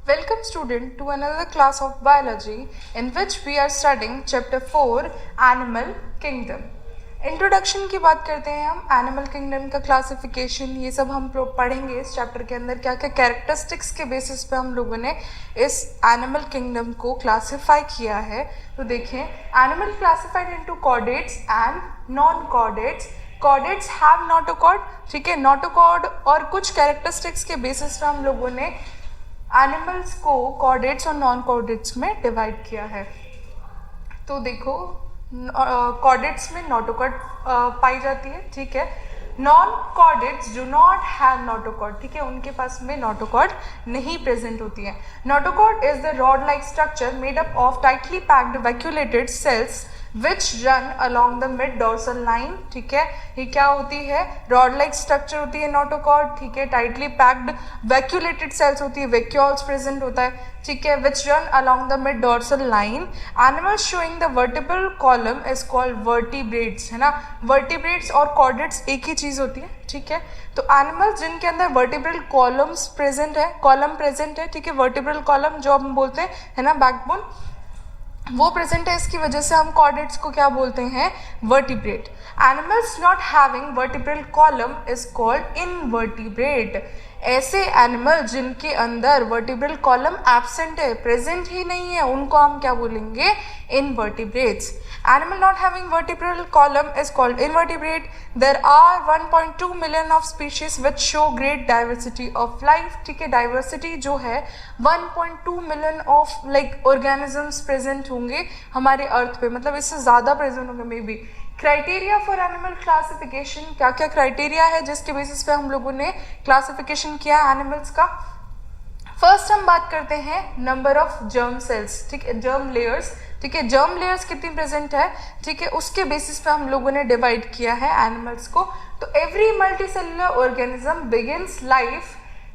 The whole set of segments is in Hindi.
Welcome student to another class of biology in which we are studying chapter 4 Animal Kingdom. Introduction की बात करते हैं हम एनिमल किंगडम का क्लासिफिकेशन ये सब हम पढ़ेंगे इस चैप्टर के अंदर क्या क्या कैरेक्टरिस्टिक्स के बेसिस पे हम लोगों ने इस एनिमल किंगडम को क्लासिफाई किया है. तो देखें animal classified into chordates and non chordates. Chordates have notochord, ठीक है. नोटोकॉर्ड और कुछ कैरेक्टरिस्टिक्स के बेसिस पे हम लोगों ने एनिमल्स को कॉर्डेट्स और नॉन कॉर्डेट्स में डिवाइड किया है. तो देखो कॉर्डेट्स में नोटोकॉर्ड पाई जाती है, ठीक है. Non chordates do not have notochord, ठीक है. उनके पास में नोटोकॉर्ड नहीं प्रेजेंट होती है. Notochord is the rod like structure made up of tightly packed vacuolated cells which run along the mid dorsal line, ठीक है. ये क्या होती है? रॉड लाइक स्ट्रक्चर होती है नोटोकॉर्ड, ठीक है. टाइटली पैक्ड वैक्यूलेटेड सेल्स होती है, वैक्यूल्स प्रेजेंट होता है, ठीक है. विच run along the mid dorsal line. Animals showing the vertebral column is called vertebrates, है ना. वर्टिब्रेट्स और कॉर्डेट्स एक ही चीज होती है, ठीक है. तो एनिमल्स जिनके अंदर वर्टिब्रल कॉलम्स प्रेजेंट है, कॉलम प्रेजेंट है, ठीक है. वर्टिब्रल कॉलम जो हम बोलते हैं, है ना, बैकबोन, वो प्रेजेंट है. इसकी वजह से हम कॉर्डेट्स को क्या बोलते हैं? Vertebrate. Animals not having vertebral column is called invertebrate. ऐसे एनिमल जिनके अंदर वर्टिब्रल कॉलम एब्सेंट है, प्रेजेंट ही नहीं है, उनको हम क्या बोलेंगे? Invertebrates. Animal not having vertebral column is called invertebrate. There are 1.2 million of species which show great diversity of life, ठीक है. डाइवर्सिटी जो है 1.2 million of like organisms present होंगे हमारे अर्थ पे, मतलब इससे ज़्यादा प्रेजेंट होंगे may be. Criteria for animal classification, क्या क्या क्राइटेरिया है जिसके बेसिस पे हम लोगों ने क्लासिफिकेशन किया एनिमल्स का. फर्स्ट हम बात करते हैं नंबर ऑफ जर्म सेल्स, ठीक है. जर्म लेयर्स, ठीक है. जर्म लेयर्स कितनी प्रेजेंट है, ठीक है, उसके बेसिस पे हम लोगों ने डिवाइड किया है एनिमल्स को. तो every multicellular organism begins life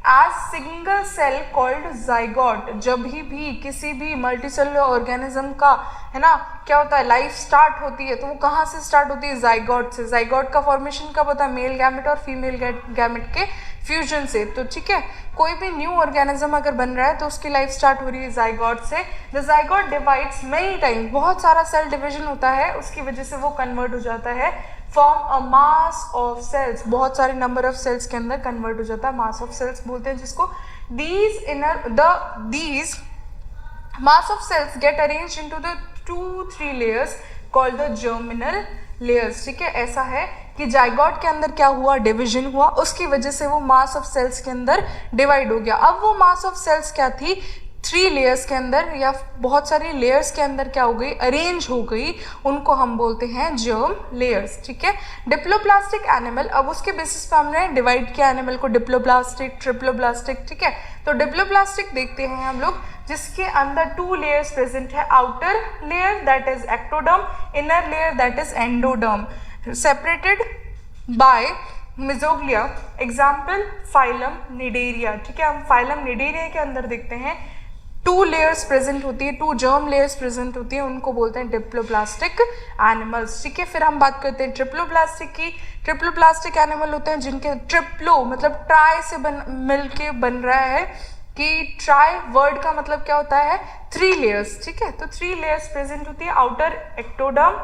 as single cell called zygote. जब भी किसी भी मल्टीसेलुलर ऑर्गेनिज्म का, है ना, क्या होता है, लाइफ स्टार्ट होती है, तो वो कहाँ से स्टार्ट होती है? जाइगोट से. जाइगोट का फॉर्मेशन कब होता है? मेल गैमेट और फीमेल गैमेट के फ्यूजन से. तो ठीक है, कोई भी न्यू ऑर्गेनिज्म अगर बन रहा है तो उसकी लाइफ स्टार्ट हो रही है जाइगोट से. The zygote divides many times, बहुत सारा सेल डिवीजन होता है, उसकी वजह से वो कन्वर्ट हो जाता है form a mass of cells. बहुत सारे नंबर ऑफ सेल्स के अंदर कन्वर्ट हो जाता है, मास ऑफ सेल्स बोलते हैं जिसको. these mass of cells get arranged into the 2-3 layers called the germinal layers, ठीक है. ऐसा है कि जाइगोट के अंदर क्या हुआ? डिवीजन हुआ, उसकी वजह से वो मास ऑफ सेल्स के अंदर डिवाइड हो गया. अब वो मास ऑफ सेल्स क्या थी? 3 लेयर्स के अंदर या बहुत सारी लेयर्स के अंदर क्या हो गई? अरेंज हो गई. उनको हम बोलते हैं जर्म लेयर्स, ठीक है. डिप्लोप्लास्टिक एनिमल, अब उसके बेसिस पे हमने डिवाइड किया एनिमल को डिप्लोप्लास्टिक, ट्रिप्लोप्लास्टिक, ठीक है. तो डिप्लोप्लास्टिक देखते हैं हम लोग, जिसके अंदर 2 लेयर्स प्रेजेंट है. Outer layer that is ectoderm, inner layer that is endoderm, separated by mesoglea. Example phylum Cnidaria, ठीक है. हम फाइलम निडेरिया के अंदर देखते हैं 2 लेयर्स प्रेजेंट होती है, 2 जर्म लेयर्स प्रेजेंट होती है, उनको बोलते हैं डिप्लोप्लास्टिक एनिमल्स, ठीक है. फिर हम बात करते हैं ट्रिप्लोप्लास्टिक की. ट्रिप्लोप्लास्टिक एनिमल होते हैं जिनके ट्रिप्लो मतलब ट्राई से मिल के बन रहा है, कि ट्राई वर्ड का मतलब क्या होता है? 3 लेयर्स, ठीक है. तो 3 लेयर्स प्रेजेंट होती है. Outer ectoderm,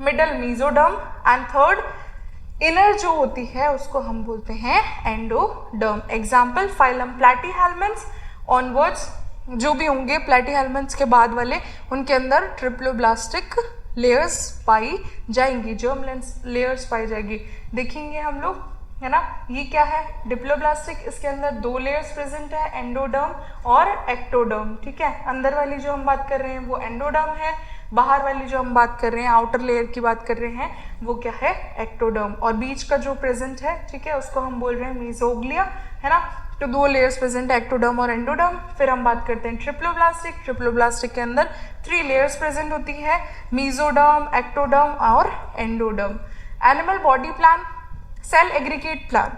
middle mesoderm and third inner जो होती है उसको हम बोलते हैं एंडोडर्म. एग्जाम्पल फाइलम प्लैटीहेल्मिन्थ्स ऑनवर्ड्स, जो भी होंगे प्लैटीहेल्मिन्थ्स के बाद वाले, उनके अंदर ट्रिप्लोप्लास्टिक लेयर्स पाई जाएंगी, जर्म लेयर्स पाई जाएगी. देखेंगे हम लोग, है ना. ये क्या है? डिप्लोप्लास्टिक. इसके अंदर 2 लेयर्स प्रेजेंट है, एंडोडर्म और एक्टोडर्म, ठीक है. अंदर वाली जो हम बात कर रहे हैं वो एंडोडर्म है, बाहर वाली जो हम बात कर रहे हैं, आउटर लेयर की बात कर रहे हैं, वो क्या है? एक्टोडर्म. और बीच का जो प्रेजेंट है, ठीक है, उसको हम बोल रहे हैं मीजोग्लिया, है ना. तो 2 लेयर्स प्रेजेंट है, एक्टोडर्म और एंडोडर्म. फिर हम बात करते हैं ट्रिप्लोप्लास्टिक. ट्रिप्लोप्लास्टिक के अंदर 3 लेयर्स प्रेजेंट होती है, मीजोडर्म, एक्टोडर्म और endoderm. Animal body plan, cell aggregate plan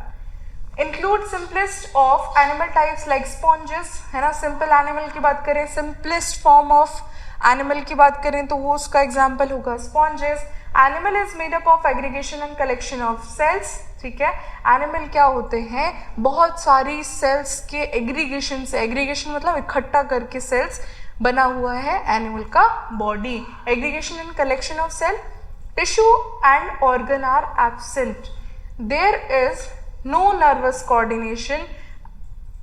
include simplest of animal types like sponges, है ना. सिंपल एनिमल की बात करें, सिंपलेस्ट फॉर्म ऑफ एनिमल की बात करें तो वो उसका एग्जाम्पल होगा sponges. Animal is made up of aggregation and collection of cells, ठीक है। एनिमल क्या होते हैं, बहुत सारी सेल्स के एग्रीगेशन से, एग्रीगेशन मतलब इकट्ठा करके सेल्स बना हुआ है एनिमल का body. Aggregation and collection of cell, tissue and organ are absent, there is no nervous coordination,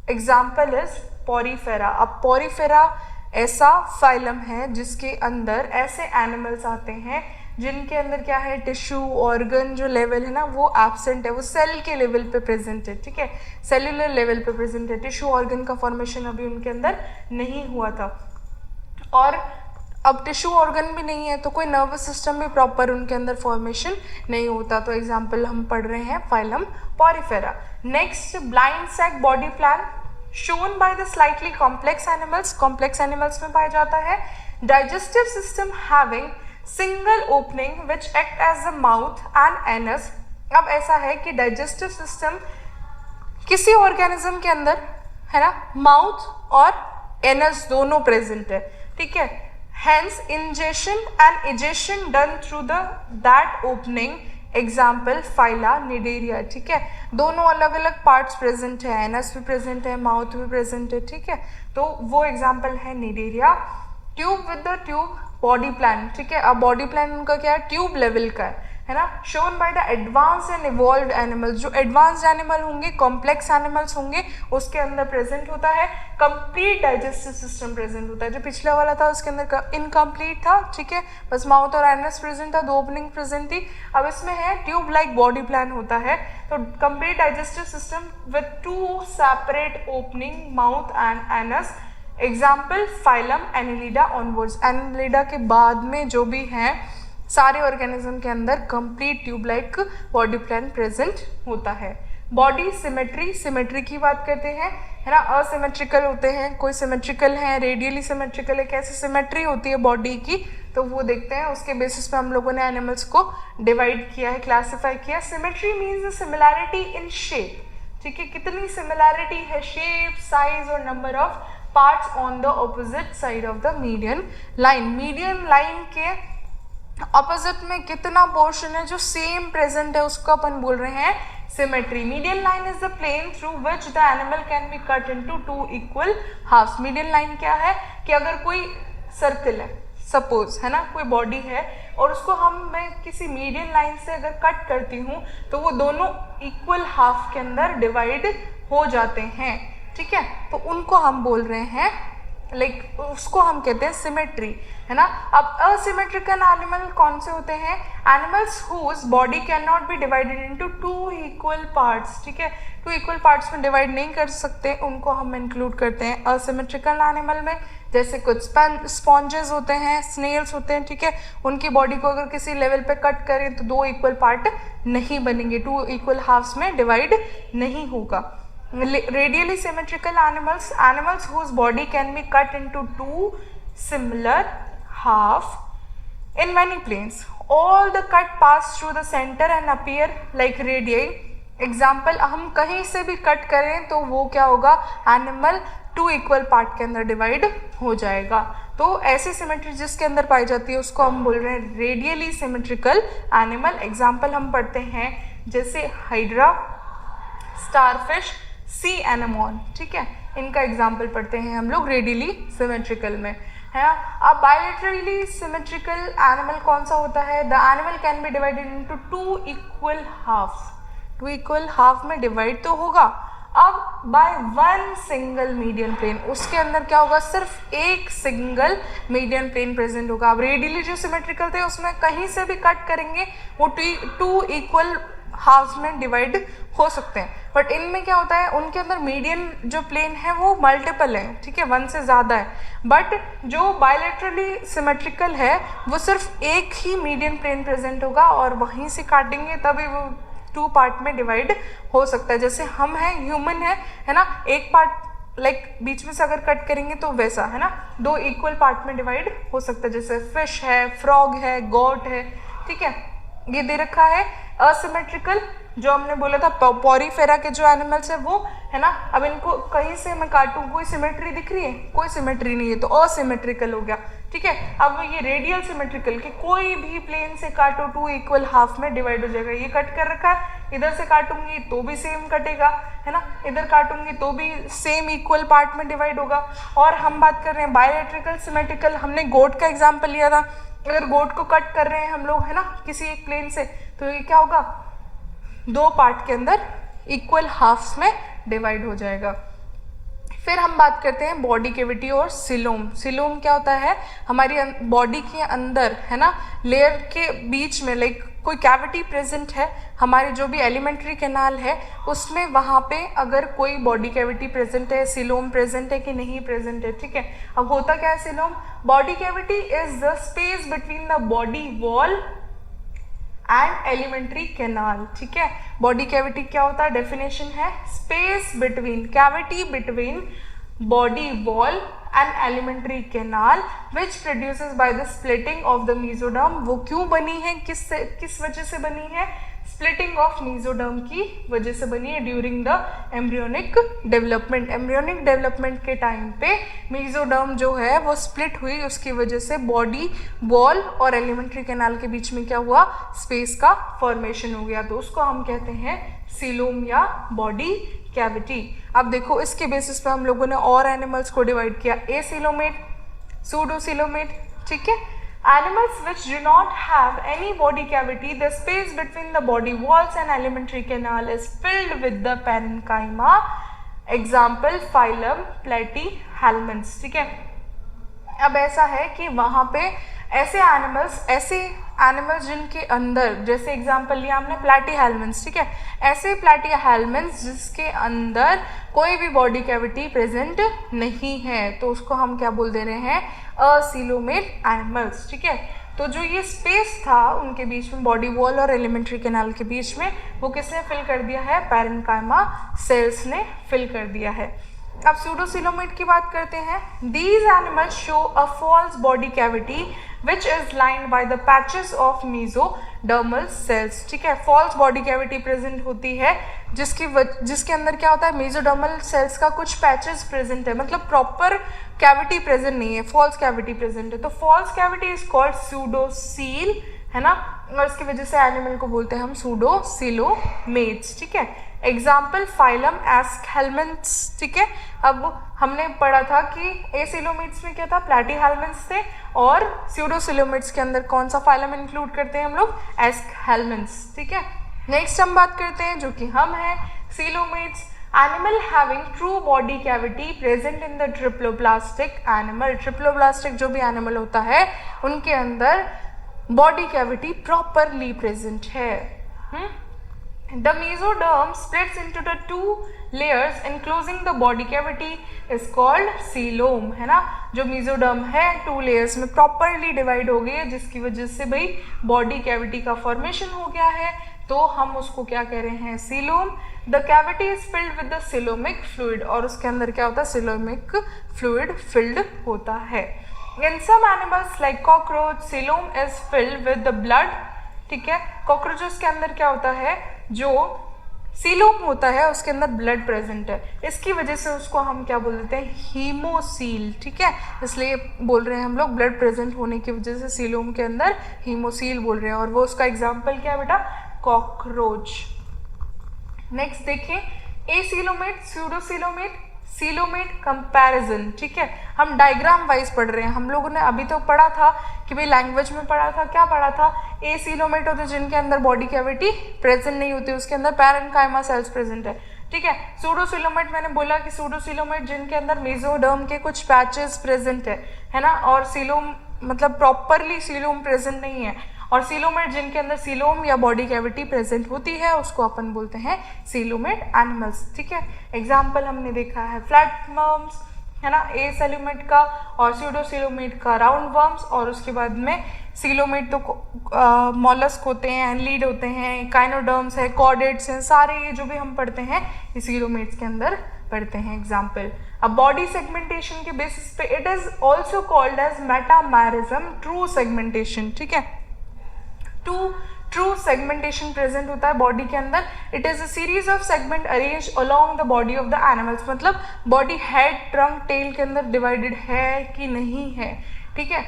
example is porifera. अब पॉरीफेरा ऐसा फाइलम है जिसके अंदर ऐसे एनिमल्स आते हैं जिनके अंदर क्या है, टिश्यू ऑर्गन जो लेवल है ना वो एब्सेंट है, वो सेल के लेवल पे प्रेजेंट है, ठीक है, सेलुलर लेवल पे प्रेजेंट है। टिश्यू ऑर्गन का फॉर्मेशन अभी उनके अंदर नहीं हुआ था, और अब टिश्यू ऑर्गन भी नहीं है तो कोई नर्वस सिस्टम भी प्रॉपर उनके अंदर फॉर्मेशन नहीं होता। तो एग्जाम्पल हम पढ़ रहे हैं phylum porifera. Next, blind sac body plan shown by the slightly complex animals, complex animals में पाया जाता है। Digestive system having single opening which act as the mouth and anus. अब ऐसा है कि डाइजेस्टिव सिस्टम किसी ऑर्गेनिज्म के अंदर है ना, माउथ और एनस दोनों प्रेजेंट है, ठीक है। Hence ingestion and egestion done through that opening, example phyla Cnidaria, ठीक है। दोनों अलग अलग पार्ट्स प्रेजेंट है, एनस भी प्रेजेंट है, माउथ भी प्रेजेंट है, ठीक है। तो वो एग्जाम्पल है Cnidaria. Tube with the tube body plan, ठीक है। अब बॉडी प्लान उनका क्या है, ट्यूब लेवल का है ना। Shown by the advance and evolved animals, जो एडवांस्ड एनिमल होंगे, कॉम्प्लेक्स एनिमल्स होंगे, उसके अंदर प्रेजेंट होता है। कंप्लीट डाइजेस्टिव सिस्टम प्रेजेंट होता है, जो पिछला वाला था उसके अंदर इनकम्प्लीट था, ठीक है, बस माउथ और एनस प्रेजेंट था, दो ओपनिंग प्रेजेंट थी। अब इसमें है ट्यूब लाइक बॉडी प्लान होता है, तो complete digestive system with 2 separate opening, mouth and anus. Example phylum Annelida onwards, Annelida के बाद में जो भी हैं सारे ऑर्गेनिज्म के अंदर complete tube like body plan present होता है। बॉडी सिमेट्री, सिमेट्री की बात करते हैं, है ना। असिमेट्रिकल होते हैं, कोई सिमेट्रिकल है, रेडियली सिमेट्रिकल है, कैसे सिमेट्री होती है बॉडी की, तो वो देखते हैं। उसके बेसिस पे हम लोगों ने एनिमल्स को डिवाइड किया है, क्लासिफाई किया। Symmetry means similarity in shape, ठीक है, कितनी सिमिलैरिटी है शेप, साइज और number of parts on the opposite side of the median line. Median line के ऑपोजिट में कितना पोर्शन है जो सेम प्रेजेंट है, उसको अपन बोल रहे हैं symmetry. Median line is the plane through which the animal can be cut into 2 equal halves. Median line क्या है कि अगर कोई सर्कल है, सपोज है ना, कोई बॉडी है और उसको मैं किसी मीडियन लाइन से अगर कट करती हूँ तो वो दोनों इक्वल हाफ के अंदर डिवाइड हो जाते हैं, ठीक है। तो उनको हम बोल रहे हैं लाइक उसको हम कहते हैं सिमेट्री, है ना। अब असिमेट्रिकल एनिमल कौन से होते हैं, animals whose body can not be divided into 2 equal parts, ठीक है, 2 इक्वल पार्ट्स में डिवाइड नहीं कर सकते, उनको हम इंक्लूड करते हैं असिमेट्रिकल एनिमल में। जैसे कुछ स्पॉन्जेस होते हैं, स्नेल्स होते हैं, ठीक है, उनकी बॉडी को अगर किसी लेवल पे कट करें तो 2 इक्वल पार्ट नहीं बनेंगे, 2 इक्वल हाफ्स में डिवाइड नहीं होगा। Radially symmetrical animals, animals whose body can be cut into 2 similar half in many planes. All the cut pass through the center and appear like radii. Example, हम कहीं से भी कट करें तो वो क्या होगा, एनिमल 2 इक्वल पार्ट के अंदर डिवाइड हो जाएगा। तो ऐसी सिमेट्री जिसके अंदर पाई जाती है उसको हम बोल रहे हैं रेडियली सिमेट्रिकल एनिमल। एग्जाम्पल हम पढ़ते हैं जैसे हाइड्रा, स्टारफिश, सी एनेमोन, ठीक है, इनका एग्जाम्पल पढ़ते हैं हम लोग रेडियली सिमेट्रिकल में, है। अब बायलैटरली सिमेट्रिकल एनिमल कौन सा होता है, the animal can be divided into 2 equal halves, 2 equal half में डिवाइड तो होगा। अब बाय 1 सिंगल मीडियन प्लेन, उसके अंदर क्या होगा, सिर्फ एक सिंगल मीडियन प्लेन प्रेजेंट होगा। अब रेडियली जो सिमेट्रिकल थे उसमें कहीं से भी कट करेंगे वो 2 इक्वल हाफ्स में डिवाइड हो सकते हैं, बट इनमें क्या होता है, उनके अंदर मीडियन जो प्लेन है वो मल्टीपल है, ठीक है, 1 से ज़्यादा है। बट जो बायलैटरली सिमेट्रिकल है वो सिर्फ एक ही मीडियन प्लेन प्रेजेंट होगा और वहीं से काटेंगे तभी वो 2 पार्ट में डिवाइड हो सकता है। जैसे हम हैं, ह्यूमन है ना, एक पार्ट लाइक बीच में से अगर कट करेंगे तो वैसा, है ना, 2 इक्वल पार्ट में डिवाइड हो सकता है। जैसे फिश है, फ्रॉग है, गोट है, ठीक है, ये दे रखा है। असिमेट्रिकल, जो हमने बोला था पॉरीफेरा के जो एनिमल्स है वो, है ना। अब इनको कहीं से मैं काटूं, कोई सिमेट्री दिख रही है? कोई सिमेट्री नहीं है, तो असिमेट्रिकल हो गया, ठीक है। अब ये रेडियल सिमेट्रिकल, कि कोई भी प्लेन से काटो 2 इक्वल हाफ में डिवाइड हो जाएगा। ये कट कर रखा है, इधर से काटूंगी तो भी सेम कटेगा, है ना, इधर काटूंगी तो भी सेम इक्वल पार्ट में डिवाइड होगा। और हम बात कर रहे हैं बायलैटरल सिमेट्रिकल, हमने गोट का एग्जाम्पल लिया था। अगर गोट को कट कर रहे हैं हम लोग, है ना, किसी एक प्लेन से, तो ये क्या होगा, 2 पार्ट के अंदर इक्वल हाफ्स में डिवाइड हो जाएगा। फिर हम बात करते हैं बॉडी कैविटी और सिलोम। सिलोम क्या होता है, हमारी बॉडी के अंदर, है ना, लेयर के बीच में लाइक कोई कैविटी प्रेजेंट है, हमारे जो भी एलिमेंट्री कैनाल है उसमें, वहाँ पे अगर कोई बॉडी कैविटी प्रेजेंट है, सिलोम प्रेजेंट है कि नहीं प्रेजेंट है, ठीक है। अब होता क्या है coelom, body cavity is the space between the body wall and alimentary canal, ठीक है। बॉडी कैविटी क्या होता है, डेफिनेशन है space between, cavity between body wall and alimentary canal which produces by the splitting of the mesoderm. वो क्यों बनी है, किस वजह से बनी है, स्प्लिटिंग ऑफ मेसोडर्म की वजह से बनी है during the embryonic development. Embryonic development के टाइम पे मेसोडर्म जो है वो स्प्लिट हुई, उसकी वजह से बॉडी वॉल और एलिमेंट्री कैनाल के बीच में क्या हुआ, स्पेस का फॉर्मेशन हो गया, तो उसको हम कहते हैं सीलोम या बॉडी कैविटी। अब देखो इसके बेसिस पे हम लोगों ने और एनिमल्स को डिवाइड किया, एसीलोमेट, सूडोसीलोमेट, ठीक है। Animals which do not have any body cavity, the space between the body walls and alimentary canal is filled with the parenchyma. Example phylum Platyhelminths, ठीक है। अब ऐसा है कि वहाँ पे ऐसे एनिमल्स जिनके अंदर, जैसे एग्जांपल लिया हमने प्लैटीहेल्मिन्थ्स, ठीक है, ऐसे प्लैटीहेल्मिन्थ्स जिसके अंदर कोई भी बॉडी कैविटी प्रेजेंट नहीं है, तो उसको हम क्या बोल दे रहे हैं, असीलोमेट एनिमल्स, ठीक है। तो जो ये स्पेस था उनके बीच में, बॉडी वॉल और एलिमेंट्री कैनाल के बीच में, वो किसने फिल कर दिया है, पैरेन्काइमा सेल्स ने फिल कर दिया है। अब सूडोसीलोमेट की बात करते हैं। These animals show a false body cavity which is lined by the patches of mesodermal cells, ठीक है। false body cavity प्रेजेंट होती है जिसके अंदर क्या होता है, मेसोडर्मल सेल्स का कुछ पैचेस प्रेजेंट है, मतलब प्रॉपर कैविटी प्रेजेंट नहीं है, फॉल्स कैविटी प्रेजेंट है, तो फॉल्स कैविटी इज कॉल्ड सूडोसील, है ना, और इसकी वजह से एनिमल को बोलते हैं हम सूडोसीलोमेट्स, ठीक है। एग्जाम्पल फाइलम एस्केल्मिन्थ्स, ठीक है। अब हमने पढ़ा था कि एसिलोमेट्स में क्या था, प्लैटीहेल्मिन्थ्स थे, और सूडोसीलोमेट्स के अंदर कौन सा फाइलम इंक्लूड करते हैं हम लोग, एस्केल्मिन्थ्स, ठीक है। नेक्स्ट हम बात करते हैं जो कि हम हैं coelomates. Animal having true body cavity present in the triploblastic animal. Triploblastic जो भी एनिमल होता है उनके अंदर बॉडी कैविटी प्रॉपरली प्रेजेंट है। The mesoderm splits into the 2 layers enclosing the body cavity is called coelom, है ना। जो mesoderm है 2 layers में प्रॉपरली डिवाइड हो गई है, जिसकी वजह से भाई बॉडी कैविटी का फॉर्मेशन हो गया है, तो हम उसको क्या कह रहे हैं, coelom. The cavity is filled with the coelomic fluid, और उसके अंदर क्या होता है, सिलोमिक फ्लूइड फिल्ड होता है। In some animals like cockroach, coelom is filled with the blood, ठीक है। कॉकरोचेस के अंदर क्या होता है, जो सीलोम होता है उसके अंदर ब्लड प्रेजेंट है, इसकी वजह से उसको हम क्या बोल देते हैं, हीमोसील, ठीक है। इसलिए बोल रहे हैं हम लोग ब्लड प्रेजेंट होने की वजह से सीलोम के अंदर हीमोसील बोल रहे हैं, और वो उसका एग्जाम्पल क्या है बेटा, कॉकरोच। नेक्स्ट देखिए, एसीलोमेट, सूडोसीलोमेट, सीलोमेट कंपैरिजन, ठीक है। हम डायग्राम वाइज पढ़ रहे हैं, हम लोगों ने अभी तो पढ़ा था कि भाई लैंग्वेज में पढ़ा था, क्या पढ़ा था, एसीलोमेट होते जिनके अंदर बॉडी कैविटी प्रेजेंट नहीं होती, उसके अंदर पैरेन्काइमा सेल्स प्रेजेंट है, ठीक है। सूडोसीलोमेट मैंने बोला कि सूडोसीलोमेट जिनके अंदर मेसोडर्म के कुछ पैचेस प्रेजेंट है ना, और सीलोम मतलब प्रॉपरली सीलोम प्रेजेंट नहीं है, और सीलोमेट जिनके अंदर सीलोम या बॉडी कैविटी प्रेजेंट होती है उसको अपन बोलते हैं सीलोमेट एनिमल्स, ठीक है। एग्जाम्पल हमने देखा है फ्लैट वर्म्स, है ना, एसीलोमेट का, और सूडोसीलोमेट का राउंड वर्म्स, और उसके बाद में सीलोमेट तो मॉलस्क होते हैं, एनलीड होते हैं, काइनोडर्म्स है, कॉर्डेट्स हैं, सारे ये जो भी हम पढ़ते हैं ये सीलोमेट्स के अंदर पढ़ते हैं। एग्जाम्पल, अब बॉडी सेगमेंटेशन के बेसिस पे it is also called as metamerism, true segmentation, ठीक है। ट्रू सेगमेंटेशन प्रेजेंट होता है बॉडी के अंदर। It is a series of segment arrange along the body of the animals, मतलब बॉडी हेड ट्रंक टेल के अंदर डिवाइडेड है कि नहीं है, ठीक है।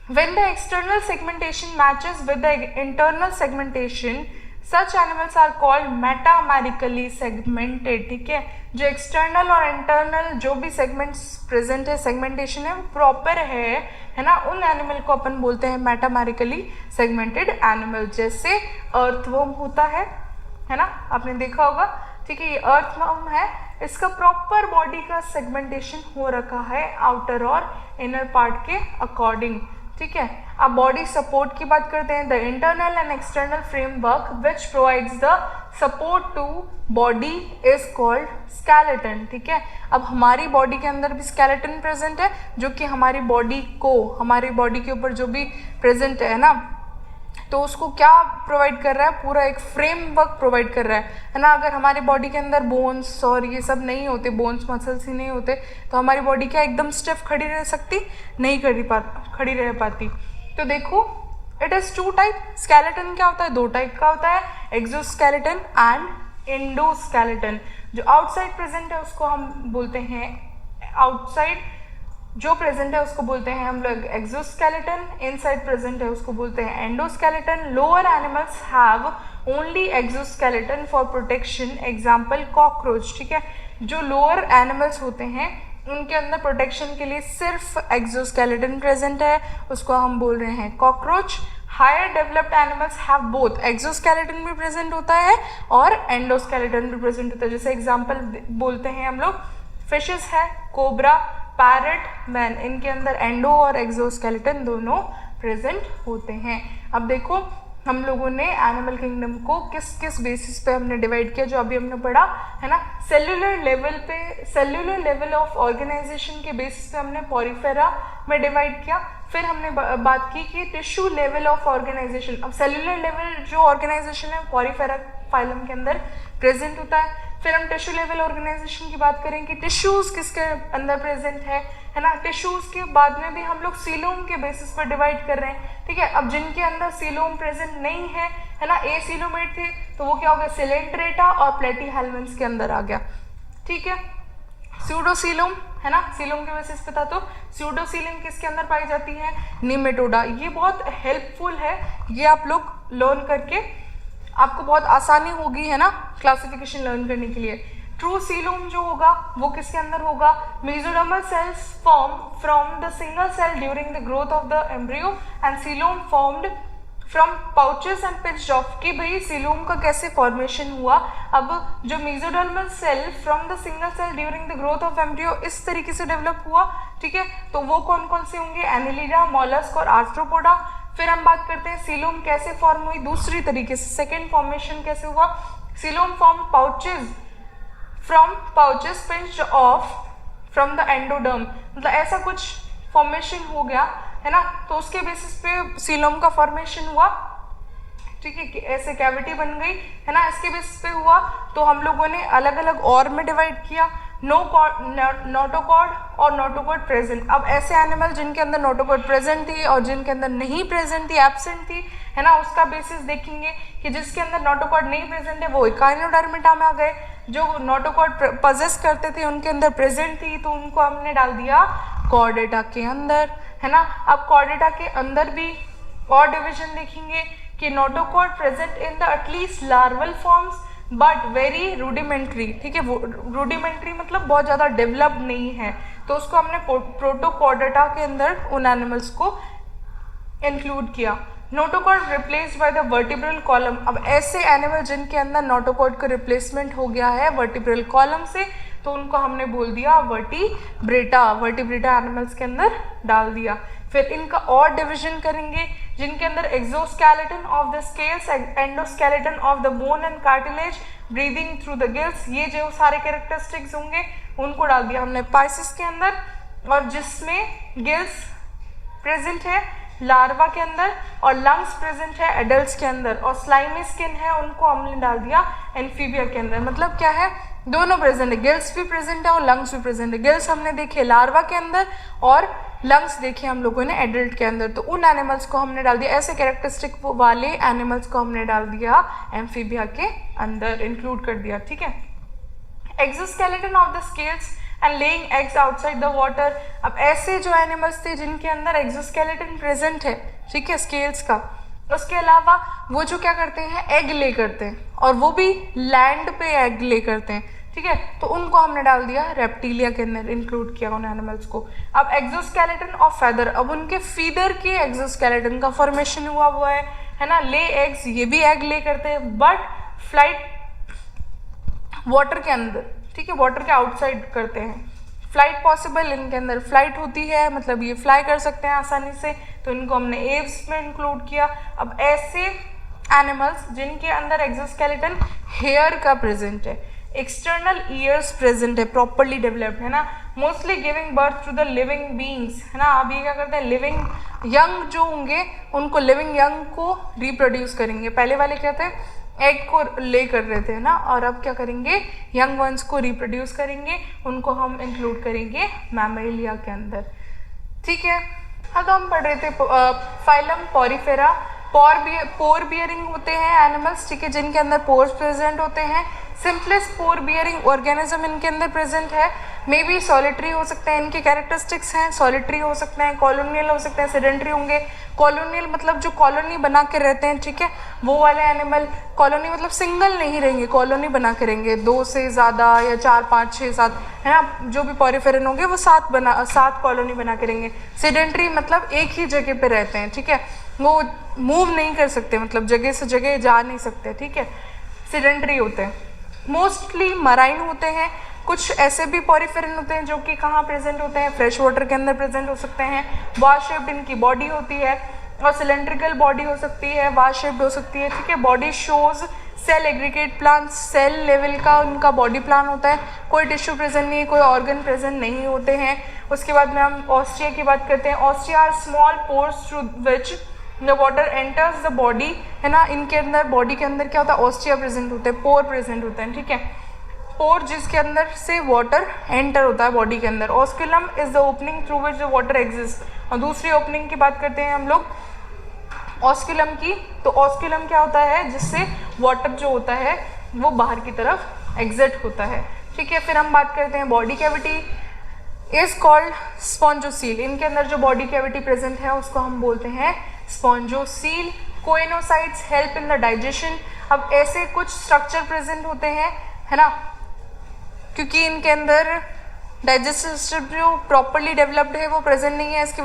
When the external segmentation matches with the internal segmentation, such animals are called metamerically segmented, ठीक है। जो एक्सटर्नल और इंटरनल जो भी सेगमेंट्स प्रेजेंट है, सेगमेंटेशन है वो प्रॉपर है ना, उन एनिमल को अपन बोलते हैं मेटामेरिकली सेगमेंटेड एनिमल। जैसे अर्थवर्म होता है ना, आपने देखा होगा, ठीक है। ये अर्थवर्म है, इसका प्रॉपर बॉडी का सेगमेंटेशन हो रखा है आउटर और इनर पार्ट के अकॉर्डिंग, ठीक है। अब बॉडी सपोर्ट की बात करते हैं। The internal and external framework which provides the support to body is called skeleton, ठीक है। अब हमारी बॉडी के अंदर भी स्केलेटन प्रेजेंट है, जो कि हमारी बॉडी के ऊपर जो भी प्रेजेंट है ना, तो उसको क्या प्रोवाइड कर रहा है, पूरा एक फ्रेमवर्क प्रोवाइड कर रहा है ना। अगर हमारी बॉडी के अंदर बोन्स और ये सब नहीं होते, बोन्स मसल्स ही नहीं होते, तो हमारी बॉडी क्या एकदम स्टिफ खड़ी रह सकती, नहीं खड़ी रह पाती। तो देखो, इट इज टू टाइप। स्केलेटन क्या होता है, दो टाइप का होता है, एक्सोस्केलेटन एंड एंडोस्केलेटन। जो आउटसाइड प्रेजेंट है उसको हम बोलते हैं, आउटसाइड जो प्रेजेंट है उसको बोलते हैं हम लोग एक्सोस्केलेटन, इनसाइड प्रेजेंट है उसको बोलते हैं endoskeleton. Lower animals have only exoskeleton for protection, example cockroach, ठीक है। जो लोअर एनिमल्स होते हैं उनके अंदर प्रोटेक्शन के लिए सिर्फ एक्सोस्केलेटन प्रेजेंट है, उसको हम बोल रहे हैं cockroach. Higher developed animals have both, exoskeleton भी प्रेजेंट होता है और एंडोस्केलेटन भी प्रेजेंट होता है। जैसे एग्जाम्पल बोलते हैं हम लोग, फिशेस है, कोबरा, पैरट, मैन, इनके अंदर एंडो और एक्सोस्केलेटन दोनों प्रेजेंट होते हैं। अब देखो, हम लोगों ने एनिमल किंगडम को किस किस बेसिस पे हमने डिवाइड किया, जो अभी हमने पढ़ा है ना। सेल्यूलर लेवल पे, सेल्यूलर लेवल ऑफ ऑर्गेनाइजेशन के बेसिस पे हमने पॉरीफेरा में डिवाइड किया। फिर हमने बात की कि टिश्यू लेवल ऑफ ऑर्गेनाइजेशन। अब सेल्यूलर लेवल जो ऑर्गेनाइजेशन है पॉरीफेरा फाइलम के अंदर प्रेजेंट होता है। फिर हम टिश्यू लेवल ऑर्गेनाइजेशन की बात करें कि टिश्यूज किसके अंदर प्रेजेंट है ना। टिश्यूज के बाद में भी हम लोग सीलोम के बेसिस पर डिवाइड कर रहे हैं, ठीक है। अब जिनके अंदर सीलोम प्रेजेंट नहीं है ना, ए सीलोमेट थे, तो वो क्या हो गया, सिलेंट्रेटा और प्लेटीहेल्मिन्थ्स के अंदर आ गया, ठीक है। स्यूडोसीलोम है ना, सीलोम के बेसिस पे था, तो स्यूडोसीलोम किसके अंदर पाई जाती है, निमेटोडा। ये बहुत हेल्पफुल है, ये आप लोग लर्न करके आपको बहुत आसानी होगी है ना क्लासिफिकेशन लर्न करने के लिए। ट्रू सीलोम जो होगा वो किसके अंदर होगा, mesodermal cells form from the single cell during the growth of the embryo and coelom formed from pouches and pinched off. कि भाई सीलोम का कैसे फॉर्मेशन हुआ। अब जो mesodermal cell from the single cell during the growth of embryo इस तरीके से डेवलप हुआ, ठीक है। तो वो कौन कौन से होंगे, एनिलिडा, मॉलस्क और आर्थ्रोपोडा। फिर हम बात करते हैं सीलोम कैसे फॉर्म हुई दूसरी तरीके से, सेकेंड फॉर्मेशन कैसे हुआ। Coelom form pouches from pouches pinched of from the endoderm, मतलब ऐसा कुछ फॉर्मेशन हो गया है ना, तो उसके बेसिस पे सीलोम का फॉर्मेशन हुआ, ठीक है। ऐसे कैविटी बन गई है ना, इसके बेसिस पे हुआ। तो हम लोगों ने अलग अलग और में डिवाइड किया, नोटोकॉर्ड और नोटोकॉर्ड प्रेजेंट। अब ऐसे एनिमल जिनके अंदर नोटोकॉर्ड प्रेजेंट थी और जिनके अंदर नहीं प्रेजेंट थी, एब्सेंट थी है ना, उसका बेसिस देखेंगे कि जिसके अंदर नोटोकॉर्ड नहीं प्रेजेंट है वो एकाइनोडर्मिटा में आ गए। जो नोटोकॉर्ड पजेस करते थे उनके अंदर प्रेजेंट थी, तो उनको हमने डाल दिया कॉर्डेटा के अंदर है ना। अब कॉर्डेटा के अंदर भी और डिविजन देखेंगे कि notochord present in the at least larval forms but very rudimentary, ठीक है। वो रूडिमेंट्री मतलब बहुत ज़्यादा डेवलप्ड नहीं है, तो उसको हमने प्रोटोकॉर्डेटा के अंदर उन एनिमल्स को इंक्लूड किया। Notochord replaced by the vertebral column. अब ऐसे एनिमल जिनके अंदर नोटोकॉर्ड का रिप्लेसमेंट हो गया है वर्टिब्रल कॉलम से, तो उनको हमने बोल दिया वर्टिब्रेटा, वर्टिब्रेटा एनिमल्स के अंदर डाल दिया। फिर इनका और डिवीजन करेंगे, जिनके अंदर exoskeleton of the scales, endoskeleton of the bone and cartilage, breathing through the gills, ये जो सारे कैरेक्टरिस्टिक्स होंगे उनको डाल दिया हमने पाइसिस के अंदर। और जिसमें गिल्स प्रेजेंट है लार्वा के अंदर और लंग्स प्रेजेंट है एडल्ट्स के अंदर, और स्लाइमी स्किन है उनको हमने डाल दिया एम्फीबिया के अंदर। मतलब क्या है, दोनों प्रेजेंट है, गिल्स भी प्रेजेंट है और लंग्स भी प्रेजेंट है। गिल्स हमने देखे लार्वा के अंदर और लंग्स देखे हम लोगों ने एडल्ट के अंदर, तो उन एनिमल्स को हमने डाल दिया, ऐसे कैरेक्टरिस्टिक वाले एनिमल्स को हमने डाल दिया एम्फीबिया के अंदर, इंक्लूड कर दिया, ठीक है। Exoskeleton of the scales and laying eggs outside the water. अब ऐसे जो एनिमल्स थे जिनके अंदर एक्सोस्केलेटन प्रेजेंट है, ठीक है, स्केल्स का, उसके अलावा वो जो क्या करते हैं, एग ले करते हैं, और वो भी लैंड पे एग ले करते हैं, ठीक है, तो उनको हमने डाल दिया रेप्टिलिया के अंदर, इंक्लूड किया उन एनिमल्स को। अब एक्सोस्केलेटन ऑफ फेदर, अब उनके फीदर के एक्सोस्केलेटन का फॉर्मेशन हुआ है ना। ले एग्स, ये भी एग ले करते हैं, बट फ्लाइट वाटर के अंदर, ठीक है, वाटर के आउटसाइड करते हैं। फ्लाइट पॉसिबल, इनके अंदर फ्लाइट होती है, मतलब ये फ्लाई कर सकते हैं आसानी से, तो इनको हमने एव्स में इंक्लूड किया। अब ऐसे एनिमल्स जिनके अंदर एक्सोस्केलेटन हेयर का प्रेजेंट है, एक्सटर्नल ईयर्स प्रेजेंट है, प्रॉपरली डेवलप्ड है ना, mostly giving birth to the living beings, है ना। अब ये क्या करते हैं, लिविंग यंग जो होंगे उनको, लिविंग यंग को रिप्रोड्यूस करेंगे। पहले वाले क्या थे, एग को ले कर रहे थे ना, और अब क्या करेंगे, यंग वंस को रिप्रोड्यूस करेंगे, उनको हम इंक्लूड करेंगे मैमेलिया के अंदर, ठीक है। अब हम पढ़ रहे थे फाइलम पॉरीफेरा, पोर बियरिंग होते हैं एनिमल्स, ठीक है, जिनके अंदर पोर्स प्रेजेंट होते हैं। सिंपलेस्ट पोर बियरिंग ऑर्गेनिज्म इनके अंदर प्रेजेंट है, मे बी सॉलिटरी हो सकते हैं, इनके कैरेक्टरिस्टिक्स हैं, सॉलिटरी हो सकते हैं, कॉलोनियल हो सकते हैं, सेडेंटरी होंगे। कॉलोनियल मतलब जो कॉलोनी बना के रहते हैं, ठीक है, वो वाले एनिमल। कॉलोनी मतलब सिंगल नहीं रहेंगे, कॉलोनी बना के रहेंगे, 2 से ज़्यादा या 4, 5, 6, 7, है ना, जो भी पॉरीफेरन होंगे वो 7 कॉलोनी बना के रहेंगे। सेडेंटरी मतलब एक ही जगह पे रहते हैं, ठीक है, वो मूव नहीं कर सकते, मतलब जगह से जगह जा नहीं सकते, ठीक है, सेडेंटरी होते हैं। मोस्टली मराइन होते हैं, कुछ ऐसे भी पॉरीफेरन होते हैं जो कि कहाँ प्रेजेंट होते हैं, फ्रेश वाटर के अंदर प्रेजेंट हो सकते हैं। वार शेप्ड इनकी बॉडी होती है, और सिलेंड्रिकल बॉडी हो सकती है, वार शेप्ड हो सकती है, ठीक है। Body shows cell aggregate plan, cell level का उनका बॉडी प्लान होता है, कोई टिश्यू प्रेजेंट नहीं है, कोई ऑर्गन प्रेजेंट नहीं होते हैं। उसके बाद में हम ऑस्ट्रिया की बात करते हैं। Ostia are small pores through which the water enters the body, है ना, इनके अंदर बॉडी के अंदर क्या होता है, ऑस्ट्रिया प्रेजेंट होते हैं, पोर प्रेजेंट होते हैं, ठीक है, पोर जिसके अंदर से वाटर एंटर होता है बॉडी के अंदर। Osculum is the opening through which the water exist. और दूसरी ओपनिंग की बात करते हैं हम लोग ऑस्कुलम की, तो ऑस्कुलम क्या होता है, जिससे वाटर जो होता है वो बाहर की तरफ एग्जिट होता है, ठीक है। फिर हम बात करते हैं body cavity is called spongocoel, इनके अंदर जो बॉडी कैविटी प्रेजेंट है उसको हम बोलते हैं spongocoel. Coenocytes help in the digestion, अब ऐसे कुछ स्ट्रक्चर प्रेजेंट होते हैं, है ना, क्योंकि इनके अंदर डाइजेस्टिव सिस्टम जो प्रॉपरली डेवलप्ड है वो प्रेजेंट नहीं है, इसकी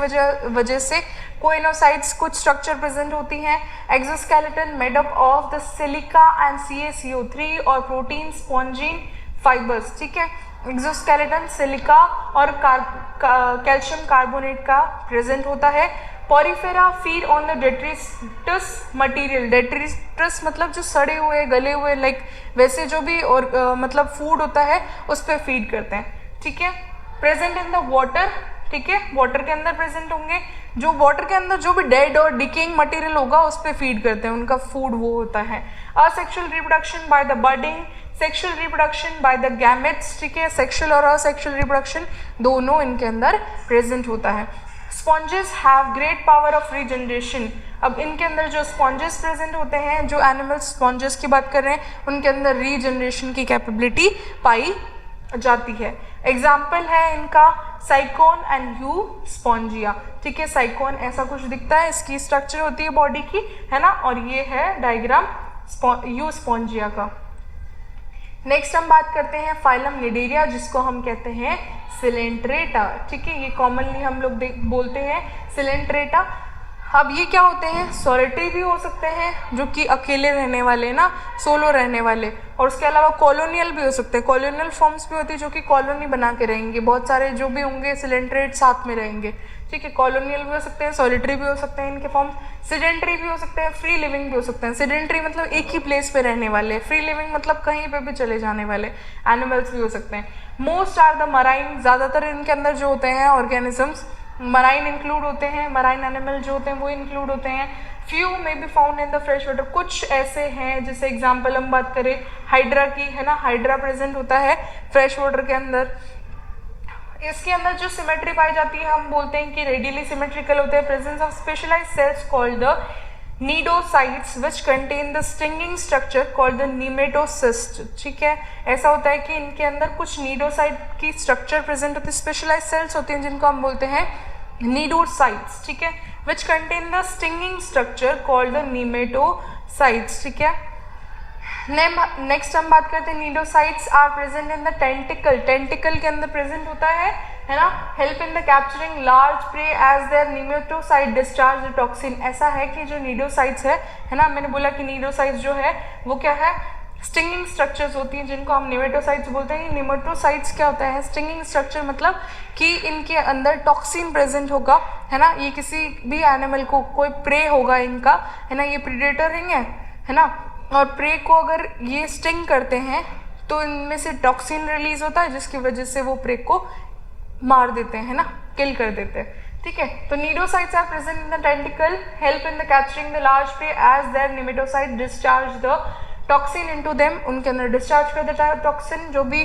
वजह से कोइनोसाइट्स कुछ स्ट्रक्चर प्रेजेंट होती हैं। Exoskeleton made up of the silica and CaCO3 और प्रोटीन स्पॉन्जिन फाइबर्स, ठीक है। एक्सोस्केलेटन सिलिका और कैल्शियम कार्बोनेट का प्रेजेंट होता है। Porifera feed on the detritus material, detritus मतलब जो सड़े हुए गले हुए लाइक वैसे जो भी और मतलब फूड होता है उस पर फीड करते हैं, ठीक है। प्रेजेंट इन द वाटर, ठीक है, वाटर के अंदर प्रेजेंट होंगे, जो वाटर के अंदर जो भी डेड और डिकेइंग मटेरियल होगा उस पर फीड करते हैं, उनका फूड वो होता है। Asexual reproduction by the budding, sexual reproduction by the gametes, ठीक है, सेक्सुअल और असेक्सुअल रिप्रोडक्शन दोनों इनके अंदर प्रेजेंट होता है। Sponges have great power of regeneration, अब इनके अंदर जो स्पॉन्जेस प्रेजेंट होते हैं, जो एनिमल्स स्पॉन्जेस की बात कर रहे हैं, उनके अंदर रीजनरेशन की कैपेबिलिटी पाई जाती है। एग्जाम्पल है इनका साइकोन एंड यू स्पॉन्जिया, ठीक है, साइकोन ऐसा कुछ दिखता है, इसकी स्ट्रक्चर होती है बॉडी की, है ना, और ये है डायग्राम यू स्पॉन्जिया का। नेक्स्ट हम बात करते हैं फाइलम निडेरिया, जिसको हम कहते हैं सिलेंट्रेटा, ठीक है, ये कॉमनली हम लोग बोलते हैं सिलेंट्रेटा। अब ये क्या होते हैं, सॉलिटरी भी हो सकते हैं जो कि अकेले रहने वाले ना, सोलो रहने वाले, और उसके अलावा कॉलोनियल भी हो सकते हैं, कॉलोनियल फॉर्म्स भी होती है जो कि कॉलोनी बना के रहेंगे, बहुत सारे जो भी होंगे सिलेंट्रेट साथ में रहेंगे, ठीक है। कॉलोनियल भी हो सकते हैं, सॉलिटरी भी हो सकते हैं इनके फॉर्म, सिडेंटरी भी हो सकते हैं, फ्री लिविंग भी हो सकते हैं। सिडेंटरी मतलब एक ही प्लेस पे रहने वाले, फ्री लिविंग मतलब कहीं पे भी चले जाने वाले एनिमल्स भी हो सकते हैं। मोस्ट आर द मराइन, ज़्यादातर इनके अंदर जो होते हैं ऑर्गेनिजम्स मराइन इंक्लूड होते हैं, मराइन एनिमल जो होते हैं वो इंक्लूड होते are. Few may be found in the fresh water, कुछ ऐसे हैं, जैसे एग्जांपल हम बात करें हाइड्रा की, है ना, हाइड्रा प्रेजेंट होता है फ्रेश वाटर के अंदर। इसके अंदर जो सिमेट्री पाई जाती है हम बोलते हैं कि रेडियली सिमेट्रिकल होते हैं। Presence of specialised cells called the cnidocytes which contain the stinging structure called the nematocyst. ठीक है, ऐसा होता है कि इनके अंदर कुछ नीडोसाइट की स्ट्रक्चर प्रेजेंट होती है, स्पेशलाइज्ड सेल्स होती हैं जिनको हम बोलते हैं नीडोसाइट्स। ठीक है, which contain the stinging structure called the nematocytes. ठीक है, नेक्स्ट हम बात करते हैं cnidocytes are present in the tentacle. Tentacle के अंदर प्रेजेंट होता है ना, help in the capturing large prey as their nematocyte discharge the toxin. ऐसा है कि जो नीडोसाइट्स है ना, मैंने बोला कि नीडोसाइट्स जो है वो क्या है, स्टिंगिंग स्ट्रक्चर्स होती हैं जिनको हम नीमेटोसाइट्स बोलते हैं। नीमेटोसाइट्स क्या होता है, स्टिंगिंग स्ट्रक्चर मतलब कि इनके अंदर टॉक्सिन प्रेजेंट होगा, है ना। ये किसी भी एनिमल को, कोई प्रे होगा इनका, है ना, ये प्रीडेटर है ना, और प्रे को अगर ये स्टिंग करते हैं तो इनमें से टॉक्सिन रिलीज होता है जिसकी वजह से वो प्रे को मार देते हैं ना, किल कर देते हैं। ठीक है, तो cnidocytes are present in the tentacle, help in the capturing the large prey as their nematocyte discharge the toxin into them. उनके अंदर डिस्चार्ज कर देता है टॉक्सिन, जो भी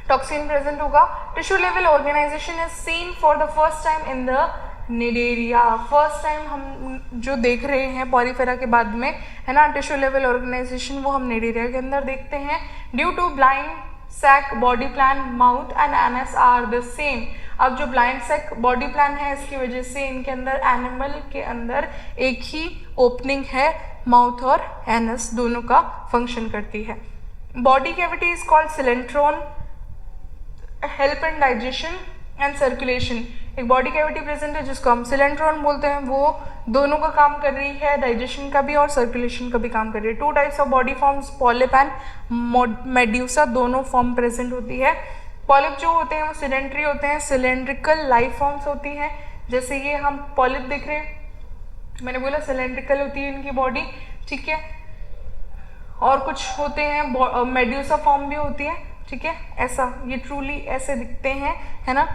टॉक्सिन प्रेजेंट होगा। Tissue level organisation is seen for the first time in the Cnidaria. First time हम जो देख रहे हैं पॉलीफेरा के बाद में, है ना, टिश्यू लेवल ऑर्गेनाइजेशन, वो हम निडेरिया के अंदर देखते हैं। Due to blind sac body plan mouth and anus are the same. अब जो ब्लाइंड सैक बॉडी प्लान है इसकी वजह से इनके अंदर, एनिमल के अंदर एक ही ओपनिंग है, माउथ और एनस दोनों का फंक्शन करती है। Body cavity is called coelenteron, help in digestion and circulation. एक बॉडी कैविटी प्रेजेंट है जिसको हम सिलेंट्रोन बोलते हैं, वो दोनों का काम कर रही है, डाइजेशन का भी और सर्कुलेशन का भी काम कर रही है। Two types of body forms, polyp and medusa, दोनों फॉर्म प्रेजेंट होती है। पॉलिप जो होते हैं वो सिलेंड्री होते हैं, सिलेंड्रिकल लाइफ फॉर्म्स होती हैं, जैसे ये हम पॉलिप देख रहे हैं, मैंने बोला सिलेंड्रिकल होती है इनकी बॉडी। ठीक है, और कुछ होते हैं मेड्यूसा फॉर्म भी होती है। ठीक है, ऐसा ये ट्रूली ऐसे दिखते हैं, है ना।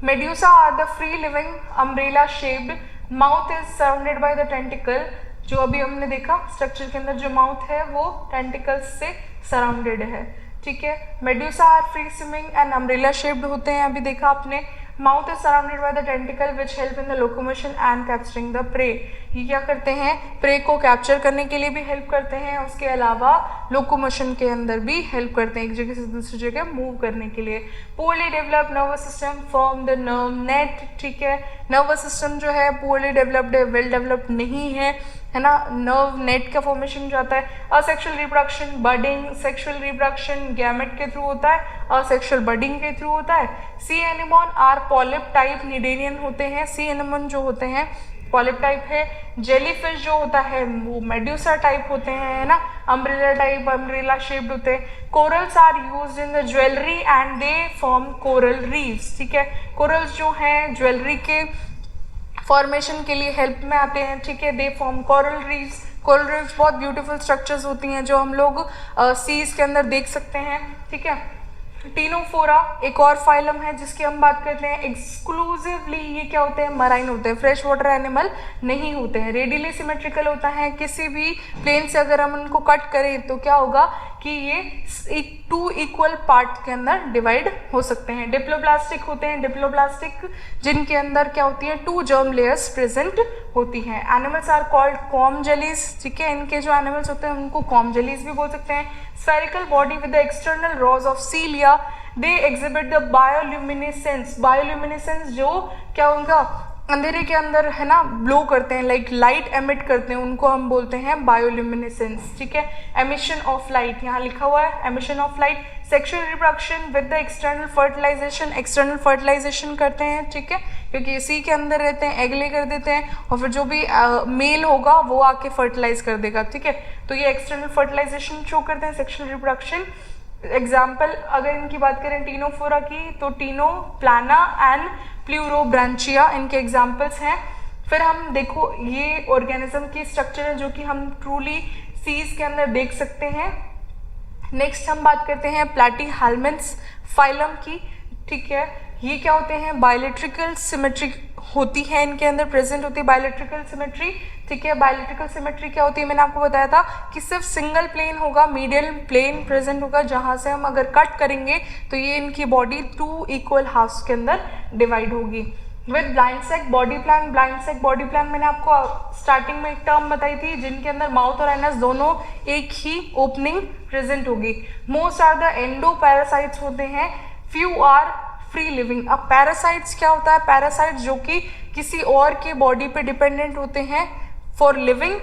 Medusa are the free living umbrella shaped, mouth is surrounded by the tentacle. जो अभी हमने देखा स्ट्रक्चर के अंदर जो माउथ है वो टेंटिकल्स से सराउंडेड है। ठीक है, medusa are free swimming and umbrella shaped होते हैं, अभी देखा आपने। Mouth is surrounded by the tentacle which help in the locomotion and capturing the prey. ये क्या करते हैं, प्रे को कैप्चर करने के लिए भी हेल्प करते हैं, उसके अलावा लोकोमोशन के अंदर भी हेल्प करते हैं, एक जगह से दूसरी जगह मूव करने के लिए। Poorly developed nervous system form the nerve net. ठीक है, नर्वस सिस्टम जो है पुअरली डेवलप्ड है, वेल डेवलप्ड नहीं है ना। नर्व नेट का फॉर्मेशन जो आता है, asexual reproduction, budding, sexual reproduction gamete के थ्रू होता है, असेक्सुअल बडिंग के थ्रू होता है। Sea anemone are polyp type cnidarian होते हैं, सी एनिमोन जो होते हैं पॉलिप टाइप है। जेलीफिश जो होता है वो मेड्यूसा टाइप होते हैं, है ना, अम्ब्रेला टाइप, अम्ब्रेला शेप्ड होते हैं। Corals are used in the jewellery and they form coral reefs. ठीक है, कोरल्स जो हैं ज्वेलरी के फॉर्मेशन के लिए हेल्प में आते हैं। ठीक है, दे form coral reefs. Coral reefs बहुत ब्यूटीफुल स्ट्रक्चर्स होती हैं जो हम लोग सीज के अंदर देख सकते हैं। ठीक है, टीनोफोरा एक और फाइलम है जिसकी हम बात करते हैं। एक्सक्लूसिवली ये क्या होते हैं, मराइन होते हैं, फ्रेश वाटर एनिमल नहीं होते हैं। रेडियली सिमेट्रिकल होता है, किसी भी प्लेन से अगर हम उनको कट करें तो क्या होगा कि ये टू इक्वल पार्ट के अंदर डिवाइड हो सकते हैं। डिप्लोब्लास्टिक होते हैं, डिप्लोब्लास्टिक जिनके अंदर क्या होती है, टू जर्म लेयर्स प्रेजेंट होती हैं। Animals are called comb jellies. ठीक है, इनके जो एनिमल्स होते हैं उनको कॉम जेलीज भी बोल सकते हैं। Spherical body with the external rows of सीलिया, they exhibit the bioluminescence. Bioluminescence जो क्या उनका अंधेरे के अंदर है ना ब्लो करते हैं, लाइक लाइट एमिट करते हैं, उनको हम बोलते हैं बायोल्यूमिनेसेंस। ठीक है, एमिशन ऑफ लाइट यहाँ लिखा हुआ है, emission of light. Sexual reproduction with the external fertilization, external fertilization करते हैं। ठीक है, क्योंकि इसी के अंदर रहते हैं, एग ले कर देते हैं और फिर जो भी मेल होगा वो आके फर्टिलाइज कर देगा। ठीक है, तो ये एक्सटर्नल फर्टिलाइजेशन शो करते हैं, सेक्सुअल रिप्रोडक्शन। एग्जाम्पल अगर इनकी बात करें टीनोफोरा की, तो टीनो, प्लाना एंड प्लूरोब्रांचिया इनके एग्जाम्पल्स हैं। फिर हम देखो ये ऑर्गेनिज्म की स्ट्रक्चर है जो कि हम ट्रूली सीज के अंदर देख सकते हैं। नेक्स्ट हम बात करते हैं प्लैटीहेल्मिन्थ्स फाइलम की। ठीक है, ये क्या होते हैं, बायोलेट्रिकल सिमेट्रिक होती है इनके अंदर प्रेजेंट होती है बायोइलेक्ट्रिकल सिमेट्री। ठीक है, बायोइलेक्ट्रिकल सिमेट्री क्या होती है मैंने आपको बताया था कि सिर्फ सिंगल प्लेन होगा, मीडियल प्लेन प्रेजेंट होगा, जहाँ से हम अगर कट करेंगे तो ये इनकी बॉडी 2 इक्वल हाफ्स के अंदर डिवाइड होगी। With blind sac body plan, blind sac body plan मैंने आपको स्टार्टिंग में एक टर्म बताई थी जिनके अंदर माउथ और एनस दोनों एक ही ओपनिंग प्रेजेंट होगी। Most are the endoparasites few are, free आर फ्री लिविंग। अब पैरासाइट्स क्या होता है, पैरासाइट्स जो कि किसी और के बॉडी पे डिपेंडेंट होते हैं for living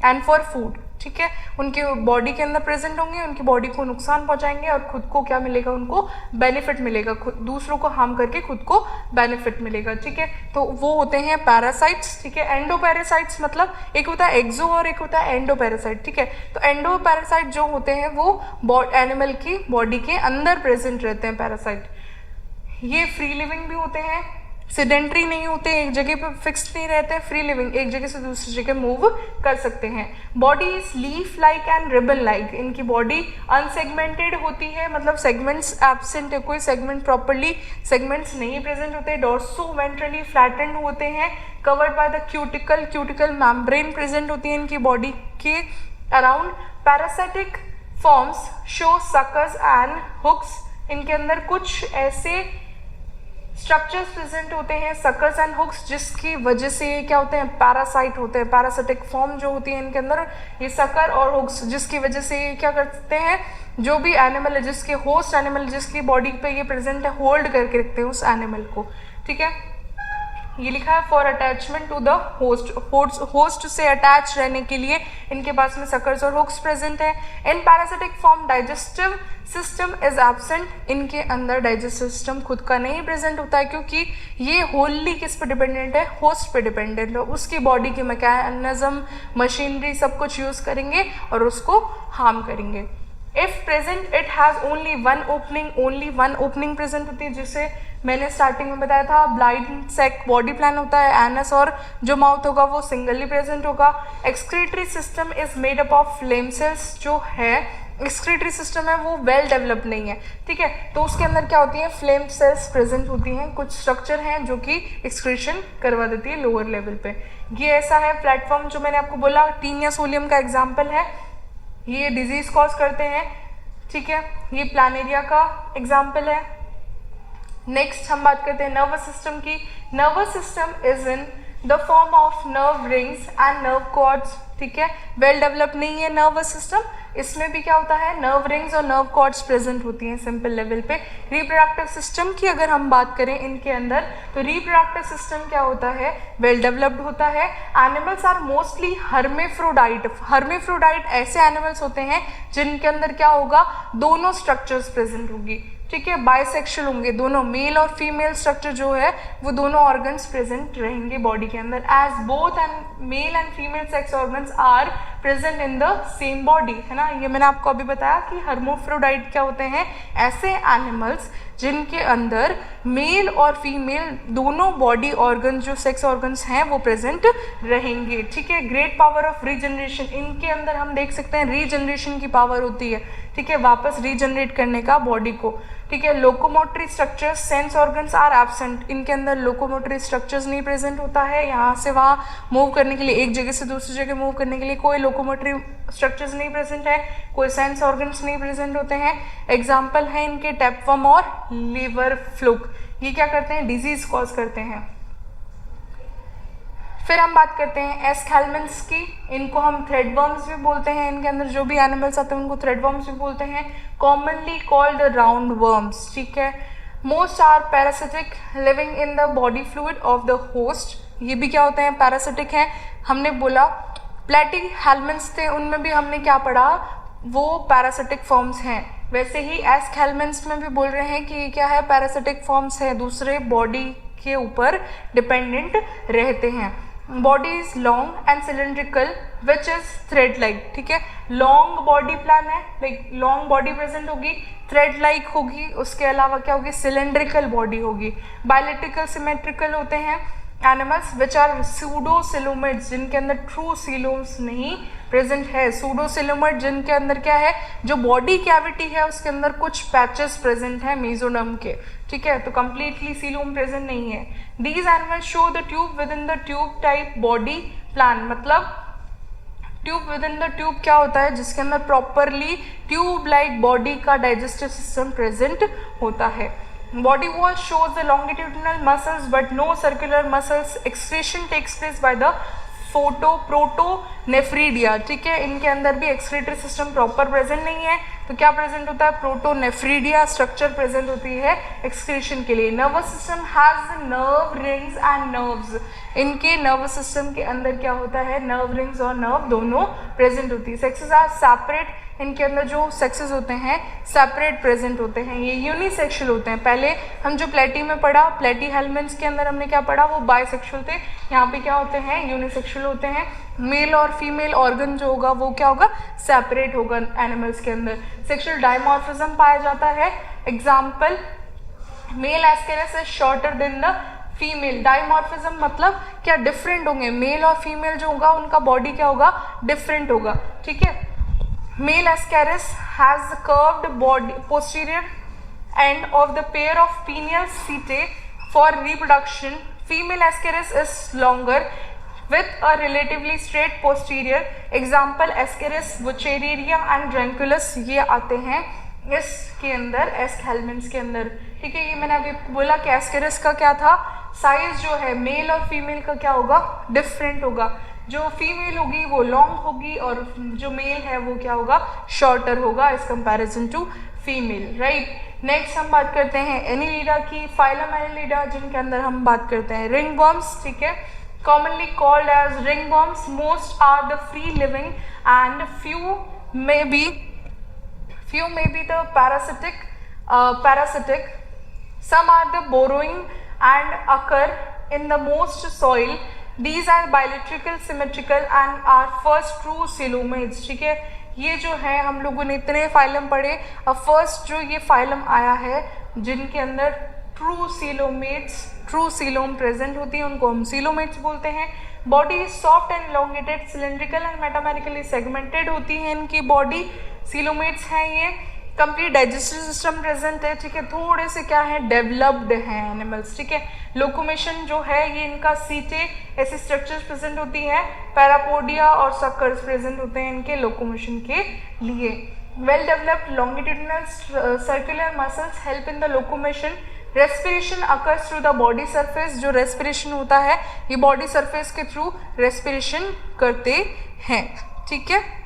and for food. ठीक है, उनके बॉडी के अंदर प्रेजेंट होंगे, उनकी बॉडी को नुकसान पहुंचाएंगे और खुद को क्या मिलेगा, उनको बेनिफिट मिलेगा, खुद दूसरों को हार्म करके खुद को बेनिफिट मिलेगा। ठीक है, तो वो होते हैं पैरासाइट्स। ठीक है, एंडो पैरासाइट्स मतलब एक होता है एक्सो और एक होता है एंडो पैरासाइट। ठीक है, तो एंडो पैरासाइट जो होते हैं वो एनिमल की बॉडी के अंदर प्रेजेंट रहते हैं पैरासाइट। ये फ्री लिविंग भी होते हैं, सेडेंट्री नहीं होते, एक जगह पे फिक्स नहीं रहते, फ्री लिविंग, एक जगह से दूसरी जगह मूव कर सकते हैं। Body is leaf like and ribbon like, इनकी बॉडी अनसेगमेंटेड होती है, मतलब सेगमेंट्स एब्सेंट है, कोई सेगमेंट प्रॉपरली सेगमेंट्स नहीं प्रेजेंट होते। डोर्सो वेंट्रली फ्लैटेंड होते हैं, covered by the cuticle, cuticle membrane present होती है इनकी बॉडी के around. Parasitic forms show suckers and hooks, इनके अंदर कुछ ऐसे स्ट्रक्चर्स प्रेजेंट होते हैं सकर्स एंड हुक्स जिसकी वजह से क्या होते हैं, पैरासाइट होते हैं। पैरासिटिक फॉर्म जो होती है इनके अंदर ये सकर और हुक्स, जिसकी वजह से क्या करते हैं, जो भी एनिमल है जिसके होस्ट एनिमल जिसकी बॉडी पे ये प्रेजेंट है, होल्ड करके रखते हैं उस एनिमल को। ठीक है, ये लिखा है for attachment to the host, host से अटैच रहने के लिए इनके पास में सकर्स और हुक्स प्रेजेंट है। In parasitic form digestive system is absent, इनके अंदर डाइजेस्टिव सिस्टम खुद का नहीं प्रेजेंट होता है क्योंकि ये होलली किस पे डिपेंडेंट है, होस्ट पे डिपेंडेंट है। उसकी बॉडी के मैकेनिज्म, मशीनरी सब कुछ यूज करेंगे और उसको हार्म करेंगे। If present it has only one opening present होती है, जिसे मैंने स्टार्टिंग में बताया था ब्लाइंड सेक बॉडी प्लान होता है, एनस और जो माउथ होगा वो सिंगली प्रेजेंट होगा। Excretory system is made up of flame cells, जो है एक्सक्रीटरी सिस्टम है वो वेल डेवलप नहीं है। ठीक है, तो उसके अंदर क्या होती है, फ्लेम सेल्स प्रेजेंट होती हैं, कुछ स्ट्रक्चर हैं जो कि एक्सक्रीशन करवा देती है लोअर लेवल पे। ये ऐसा है प्लेटफॉर्म जो मैंने आपको बोला, टीनिया सोलियम का एग्जाम्पल है, ये डिजीज कॉज करते हैं। ठीक है, ये प्लानेरिया का एग्जाम्पल है। नेक्स्ट हम बात करते हैं नर्वस सिस्टम की। Nervous system is in the form of nerve rings and nerve cords. ठीक है, वेल डेवलप नहीं है नर्वस सिस्टम, इसमें भी क्या होता है, नर्व रिंग्स और नर्व कॉर्ड्स प्रेजेंट होती हैं सिंपल लेवल पे। रिप्रोडक्टिव सिस्टम की अगर हम बात करें इनके अंदर, तो रिप्रोडक्टिव सिस्टम क्या होता है, वेल डेवलप्ड होता है। Animals are mostly hermaphrodite. Hermaphrodite ऐसे एनिमल्स होते हैं जिनके अंदर क्या होगा, दोनों स्ट्रक्चर्स प्रेजेंट होगी। ठीक है, बाइसेक्सुअल होंगे, दोनों मेल और फीमेल स्ट्रक्चर जो है वो दोनों ऑर्गन्स प्रेजेंट रहेंगे बॉडी के अंदर, as both and male and female sex organs are present in the same body, है ना। ये मैंने आपको अभी बताया कि हर्मोफ्रोडाइट क्या होते हैं, ऐसे एनिमल्स जिनके अंदर मेल और फीमेल दोनों बॉडी ऑर्गन जो सेक्स ऑर्गन्स हैं वो प्रेजेंट रहेंगे। ठीक है, ग्रेट पावर ऑफ रीजनरेशन, इनके अंदर हम देख सकते हैं रीजनरेशन की पावर होती है। ठीक है, वापस रीजनरेट करने का बॉडी को। ठीक है, locomotory structures, sense organs are absent, इनके अंदर लोकोमोटरी स्ट्रक्चर्स नहीं प्रेजेंट होता है, यहाँ से वहाँ मूव करने के लिए, एक जगह से दूसरी जगह मूव करने के लिए कोई लोकोमोटरी स्ट्रक्चर्स नहीं प्रेजेंट है, कोई सेंस ऑर्गन्स नहीं प्रेजेंट होते हैं। एग्जाम्पल है इनके टैपवर्म और लीवर फ्लूक, ये क्या करते हैं, डिजीज कॉज करते हैं। फिर हम बात करते हैं एस्केलमेंट्स की, इनको हम थ्रेडवर्म्स भी बोलते हैं, इनके अंदर जो भी एनिमल्स आते हैं उनको थ्रेडवर्म्स भी बोलते हैं, कॉमनली कॉल्ड राउंड वर्म्स। ठीक है, most are parasitic living in the body fluid of the host, ये भी क्या होते हैं, पैरासिटिक हैं। हमने बोला प्लेटी हेलमेंट्स थे, उनमें भी हमने क्या पढ़ा, वो पैरासिटिक फॉर्म्स हैं। वैसे ही एस्केलमेंट्स में भी बोल रहे हैं कि ये क्या है, पैरासिटिक फॉर्म्स है, दूसरे बॉडी के ऊपर डिपेंडेंट रहते हैं। Body is long and cylindrical which is thread like. ठीक है, लॉन्ग बॉडी प्लान है, लाइक लॉन्ग बॉडी प्रेजेंट होगी, थ्रेड लाइक होगी, उसके अलावा क्या होगी, सिलेंड्रिकल बॉडी होगी। बायोइलेक्ट्रिकल सिमेट्रिकल होते हैं, एनिमल्स विच आर सूडोसिलोमेट्स, जिनके अंदर ट्रू सीलोम्स नहीं प्रेजेंट है। सूडोसिलोमेट जिनके अंदर क्या है, जो बॉडी कैविटी है उसके अंदर कुछ पैचेस प्रेजेंट है मेसोडर्म के, ठीक है, तो कंप्लीटली सीलोम प्रेजेंट नहीं है। These animals show the tube within the tube type body plan, मतलब tube within the tube क्या होता है, जिसके अंदर प्रॉपरली ट्यूब लाइक बॉडी का डाइजेस्टिव सिस्टम प्रेजेंट होता है। Body wall shows the longitudinal muscles but no circular muscles. Excretion takes place by the protonephridia, ठीक है, इनके अंदर भी एक्सक्रीटरी सिस्टम प्रॉपर प्रेजेंट नहीं है, तो क्या प्रेजेंट होता है, प्रोटोनेफ्रीडिया स्ट्रक्चर प्रेजेंट होती है एक्सक्रीशन के लिए। Nervous system has nerve rings and nerves, इनके नर्वस सिस्टम के अंदर क्या होता है, नर्व रिंग्स और नर्व दोनों प्रेजेंट होती है। सेक्सेस आर सेपरेट, इनके अंदर जो सेक्सेस होते हैं सेपरेट प्रेजेंट होते हैं, ये यूनिसेक्सुअल होते हैं। पहले हम जो प्लेटी में पढ़ा, प्लेटी हेलमेंट्स के अंदर हमने क्या पढ़ा, वो बाइसेक्सुअल थे, यहाँ पे क्या होते हैं, यूनिसेक्सुअल होते हैं। मेल और फीमेल ऑर्गन जो होगा वो क्या होगा, सेपरेट होगा एनिमल्स के अंदर। सेक्सुअल डायमॉर्फिज्म पाया जाता है, example male Ascaris is shorter than the female. Dimorphism मतलब क्या, डिफरेंट होंगे, मेल और फीमेल जो होगा उनका बॉडी क्या होगा, डिफरेंट होगा, ठीक है। Male ascaris has the curved body posterior end of the pair of pineal setae for reproduction. Female ascaris is longer with a relatively straight posterior. Example ascaris buceriaria and ranculus, ये आते हैं इसके अंदर, एस्केलमेंट्स के अंदर, ठीक है। ये मैंने अभी बोला कि एस्केरिस का क्या था, साइज जो है मेल और फीमेल का क्या होगा, डिफरेंट होगा। जो फीमेल होगी वो लॉन्ग होगी और जो मेल है वो क्या होगा, शॉर्टर होगा as comparison to female, right. Next हम बात करते हैं एनिलिडा की, फाइलम एनिलिडा, जिनके अंदर हम बात करते हैं रिंगवर्म्स, ठीक है, commonly called as ringworms. Most are the free living and few may be the parasitic. Some are the burrowing and occur in the most soil. These are bilateral, symmetrical and are first true coelomates, ठीक है। ये जो है हम लोगों ने इतने फाइलम पढ़े, अब फर्स्ट जो ये फाइलम आया है जिनके अंदर ट्रू सीलोम प्रेजेंट होती है, उनको हम सीलोमेट्स बोलते हैं। Body soft and elongated, cylindrical and metamerically segmented होती है इनकी बॉडी, सीलोमेट्स हैं ये। कंप्लीट डाइजेस्टिव सिस्टम प्रेजेंट है, ठीक है। थोड़े से क्या है, डेवलप्ड हैं एनिमल्स, ठीक है। लोकोमेशन जो है ये इनका सीटे ऐसी स्ट्रक्चर्स प्रेजेंट होती है, पैरापोडिया और सक्कर्स प्रेजेंट होते हैं इनके लोकोमेशन के लिए। Well developed longitudinal circular muscles help in the locomotion. Respiration occurs through the body surface, जो रेस्पिरेशन होता है ये बॉडी सरफेस के थ्रू रेस्पिरेशन करते हैं, ठीक है।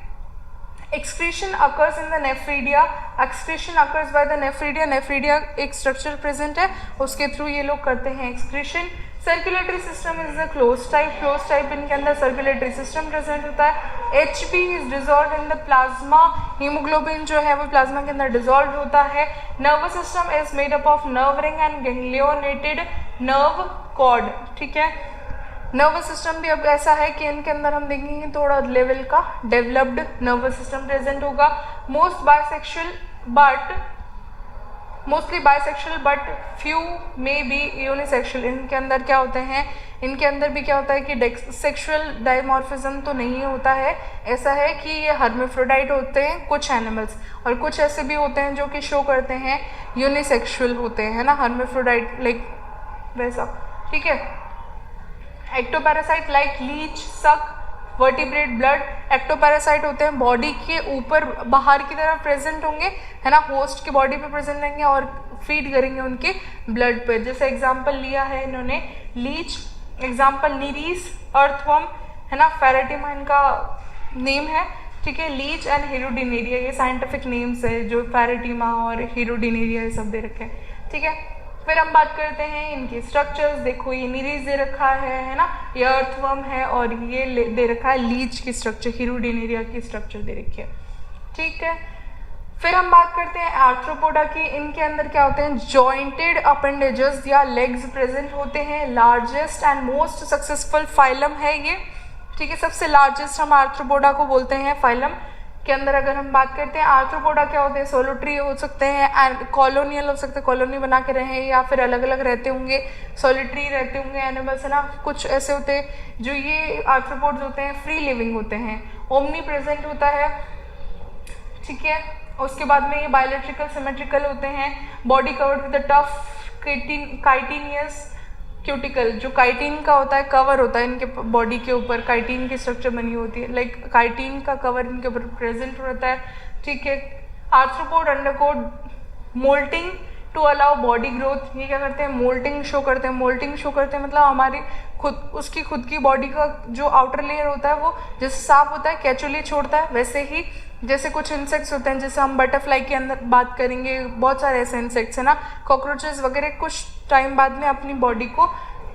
Excretion occurs in the nephridia, excretion occurs by the nephridia, nephridia एक स्ट्रक्चर प्रेजेंट है उसके थ्रू ये लोग करते हैं excretion. Circulatory system is the close type, इनके अंदर सर्कुलेटरी सिस्टम प्रेजेंट होता है। HP is dissolve in the plasma, haemoglobin जो है वो प्लाज्मा के अंदर डिजॉल्व होता है। Nervous system is made up of nerve ring and ganglionated nerve cord, ठीक है। नर्वस सिस्टम भी अब ऐसा है कि इनके अंदर हम देखेंगे थोड़ा लेवल का डेवलप्ड नर्वस सिस्टम प्रेजेंट होगा। Mostly bisexual but few may be unisexual, इनके अंदर क्या होते हैं, इनके अंदर भी क्या होता है कि सेक्सुअल डायमॉर्फिज्म तो नहीं होता है, ऐसा है कि ये हर्मेफ्रोडाइट होते हैं कुछ एनिमल्स, और कुछ ऐसे भी होते हैं जो कि शो करते हैं यूनिसेक्सुअल होते हैं, है ना, हर्मेफ्रोडाइट लाइक वैसा, ठीक है। एक्टोपैरासाइट लाइक लीच, सक, वर्टिब्रेट ब्लड, एक्टोपैरासाइट होते हैं बॉडी के ऊपर बाहर की तरफ प्रेजेंट होंगे, है ना, होस्ट के बॉडी पे प्रेजेंट रहेंगे और फीड करेंगे उनके ब्लड पे। जैसे एग्जांपल लिया है इन्होंने लीच, एग्जांपल नीरीस, अर्थवर्म, है ना, फेरेटिमा इनका नेम है, ठीक है। लीच एंड हिरोडिनेरिया ये साइंटिफिक नेम्स है, जो फेरेटिमा और हिरोडिनेरिया ये सब दे रखे हैं, ठीक है। फिर हम बात करते हैं इनकी स्ट्रक्चर्स, देखो ये नीरीज दे रखा है ना, ये अर्थवर्म है, और ये दे रखा है लीच की स्ट्रक्चर, हिरोडिनेरिया की स्ट्रक्चर दे रखी है, ठीक है। फिर हम बात करते हैं आर्थ्रोपोडा की, इनके अंदर क्या होते हैं, जॉइंटेड अपेंडेजेस या लेग्स प्रेजेंट होते हैं। Largest and most successful phylum है ये, ठीक है, सबसे लार्जेस्ट हम आर्थ्रोपोडा को बोलते हैं फाइलम, के अंदर अगर हम बात करते हैं, आर्थ्रोपोडा क्या होते हैं, सोलिटरी हो सकते हैं, कॉलोनियल हो सकते हैं, कॉलोनी बना के रहे, या फिर अलग अलग रहते होंगे, सोलिटरी रहते होंगे एनिमल्स, है ना। कुछ ऐसे होते हैं जो ये आर्थ्रोपोड्स होते हैं फ्री लिविंग होते हैं, ओमनी प्रेजेंट होता है, ठीक है। उसके बाद में ये बायोलेट्रिकल सिमेट्रिकल होते हैं, body covered with tough chitinous cuticle, जो काइटिन का होता है कवर होता है इनके बॉडी के ऊपर, काइटिन की स्ट्रक्चर बनी होती है, लाइक काइटिन का कवर इनके ऊपर प्रेजेंट रहता है, ठीक है। Arthropod undergo moulting to allow body growth, ये क्या करते हैं, मोल्टिंग शो करते हैं। मोल्टिंग शो करते हैं मतलब हमारी उसकी खुद की बॉडी का जो आउटर लेयर होता है वो जैसे सांप होता है कैचुली छोड़ता है, वैसे ही जैसे कुछ इंसेक्ट्स होते हैं, जैसे हम बटरफ्लाई के अंदर बात करेंगे, बहुत सारे ऐसे इंसेक्ट्स है ना, कॉकरोचेस वगैरह, कुछ टाइम बाद में अपनी बॉडी को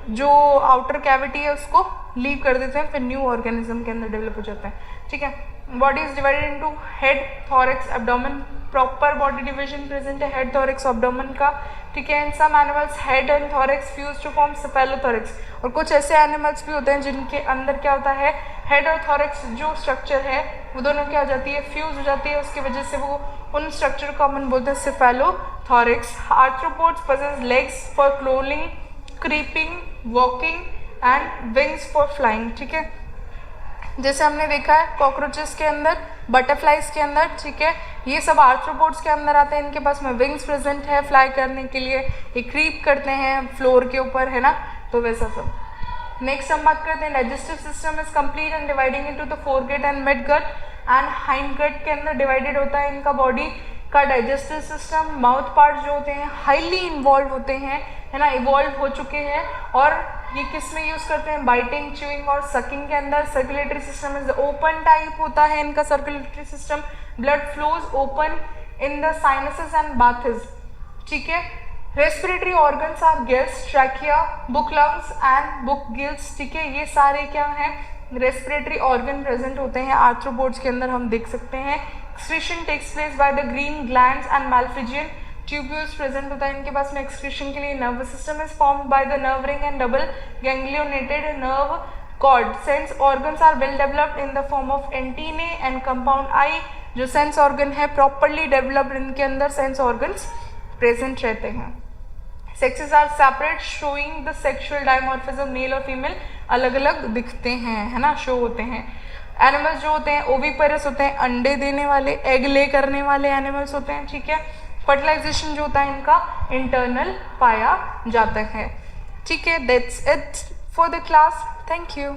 जो आउटर कैविटी है उसको लीव कर देते हैं, फिर न्यू ऑर्गेनिज्म के अंदर डेवलप हो जाता है, ठीक है। Body is divided into head, thorax, abdomen, proper body division present है हेड, थॉरैक्स, एब्डोमेन का, ठीक है। In some animals head and thorax fuse to form cephalothorax, और कुछ ऐसे एनिमल्स भी होते हैं जिनके अंदर क्या होता है, हेड और थॉरैक्स जो स्ट्रक्चर है वो दोनों क्या हो जाती है, फ्यूज हो जाती है, उसकी वजह से वो उन स्ट्रक्चर को अपन बोलते हैं cephalothorax. Arthropods possess legs for crawling, creeping, walking and wings for flying, ठीक है। जैसे हमने देखा है कॉकरोचेस के अंदर, बटरफ्लाइज के अंदर, ठीक है, ये सब आर्थ्रोपोड्स के अंदर आते हैं, इनके पास में विंग्स प्रेजेंट है फ्लाई करने के लिए, ये क्रीप करते हैं फ्लोर के ऊपर, है ना, तो वैसा सब। नेक्स्ट हम बात करते हैं digestive system is complete and dividing into the foregut and mid gut and hind gut के अंदर डिवाइडेड होता है इनका बॉडी का डाइजेस्टिव सिस्टम। माउथ पार्ट जो होते हैं हाईली इन्वॉल्व होते हैं, है ना, इवॉल्व हो चुके हैं, और ये किस में यूज करते हैं, बाइटिंग, च्यूइंग और सकिंग के अंदर। Circulatory system is open type होता है इनका circulatory system. Blood flows open in the sinuses and bathes, ठीक है। Respiratory organs are gills, trachea, book lungs and book gills, ठीक है, ये सारे क्या हैं, रेस्पिरेटरी ऑर्गन प्रेजेंट होते हैं आर्थ्रोपोड्स के अंदर, हम देख सकते हैं। Excretion takes place by the green glands and Malpighian tubules present होता है इनके पास में। एक्सक्रीशन के लिए nervous system is formed by the nerve ring and double ganglionated nerve cord. Sense organs are well developed in the form of antennae and compound eye, जो सेंस ऑर्गन है प्रॉपरली डेवलप्ड, इनके अंदर सेंस ऑर्गन्स प्रेजेंट रहते हैं। Sexes are separate showing the sexual dimorphism, mail और फीमेल अलग अलग दिखते हैं, है ना, शो होते हैं। एनिमल्स जो होते हैं ओविपेरस होते हैं, अंडे देने वाले, एग ले करने वाले एनिमल्स होते हैं, ठीक है। फर्टिलाइजेशन जो होता है इनका इंटरनल पाया जाता है, ठीक है। That's it for the class, thank you.